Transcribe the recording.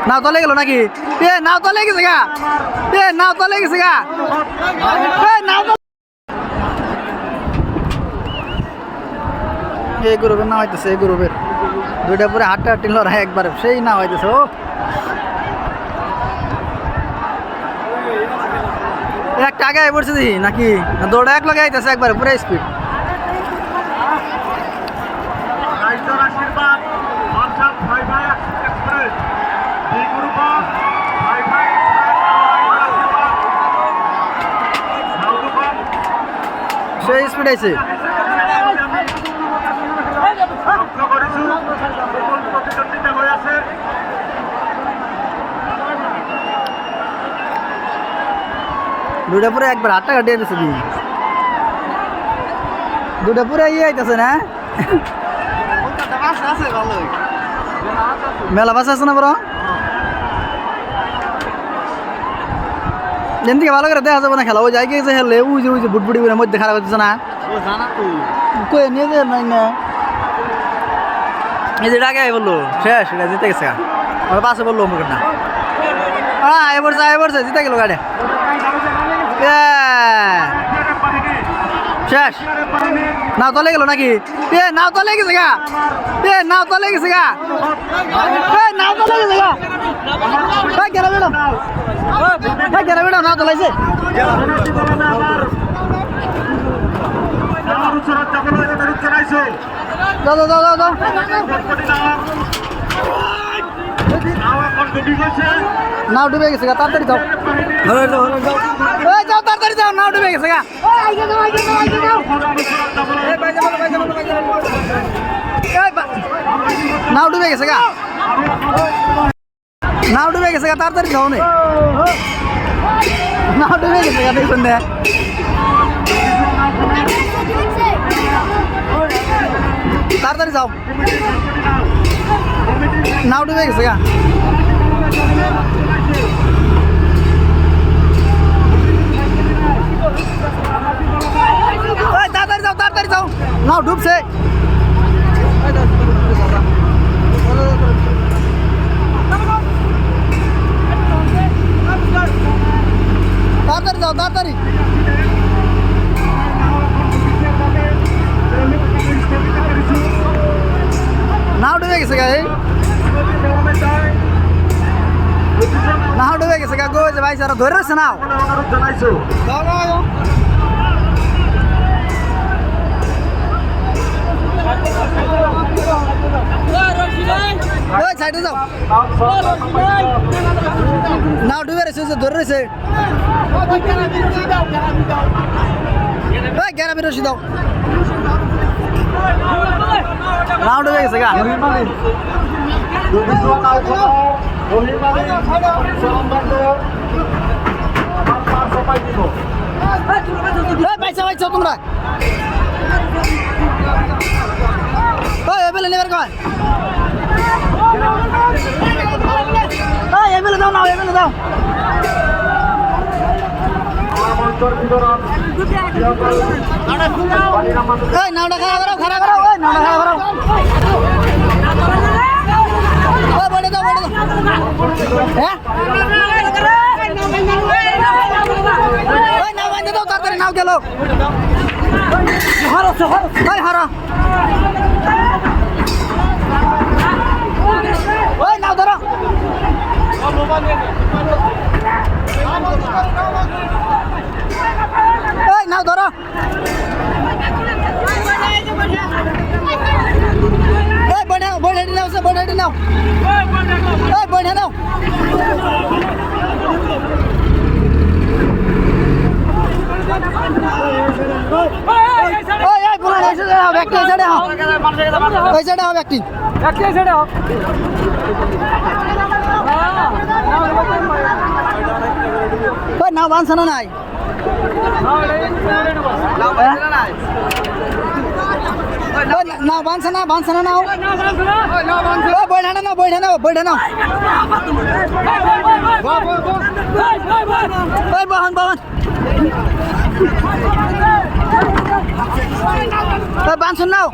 নাও তলে গেল নাকি? নাও তলে গেছে গা, নাও তলে গেছে গা, নাও এই গ্রুপের নাম হইতেছে, এই গ্রুপের দুইটা পরে হাঁটা হাঁটি লড়াই একবার সেই নাম হইতেছে। ও একটা আগে পড়ছে দেখি নাকি দৌড়া এক লগে আইতেছে একবার পুরো স্পিড। সেই স্পিড আইছে। দুটা পুরো একবার হাতটা কাটিয়ে দিচ্ছে দি, দুটা পুরো ইয়ে আইতেছে না মেলা বাস আছে না বড় যেন থেকে ভালো করে দেখা যাবে না খেলা। ওই জায়গায় যে হেলে ওই যে বুটবুটি মধ্যে খারাপ হচ্ছে না কই নিয়ে যে নাই না এই যে আগে বললো শেষ এটা জিতে গেছে আমার পাশে বললো অমুক না। হ্যাঁ এবার জিতে গেল গাড়ি শেষ। নাও তলে গেল নাকি? নাও তলে গেছে গা, নাও তলে গেছে গা, নাও তলে গেছে গা, গেরা বেড়ো গেরা বেড়ো নাও তলাইছে। নাও ডুবে গেছে গা, তাড়াতাড়ি যাও যাও তাড়াতাড়ি যাও, নাও ডুবে গেছে গা, নাও ডুবে গেছে গা, নাও ডুবে গেছে গা, তাড়াতাড়ি যাও নে, নাও ডুবে গেছে গা, দেখুন না তাড়াতাড়ি যাও, নাও ডুবে গেছে গা। তাড়াতাড়ি যাও নাও ডুবছে, তাড়াতাড়ি যাও তাড়াতাড়ি। নাও ডুবে গেছে গা, নাও ডুবে গেছে গা গো, ভাই সারা ধরে রয়েছে নাও সাইডে যাও, নাও ডুবে রয়েছে ধরে রয়েছে, গ্যারামি রশি দাও, নাও ডুবে গেছে গা। পাইছো তোমরা এবেলে নেবার কয় এবেলে দাও নাও এবেলে দাও, নাওটা খারাপ করো নাওটা খারাপ করো, বড়ে দাও হ্যাঁ নাও বাঁধে দাও তাড়াতাড়ি, নাও গেল হারা ওই নাও ধরো, ওই নাও ধরো, বড়ে নাও সে বড়ে নাও, ওই বড়ে নাও, ওই বড়ে এসে যাও ব্যক্তি এসে দাও, ওই সাইডে দাও ব্যক্তি এসে দাও, ওই নাও বাঁধছানো নাই, নাও বাঁধছানা নাও, বইটা নাও বহন বহন বানছুন নাও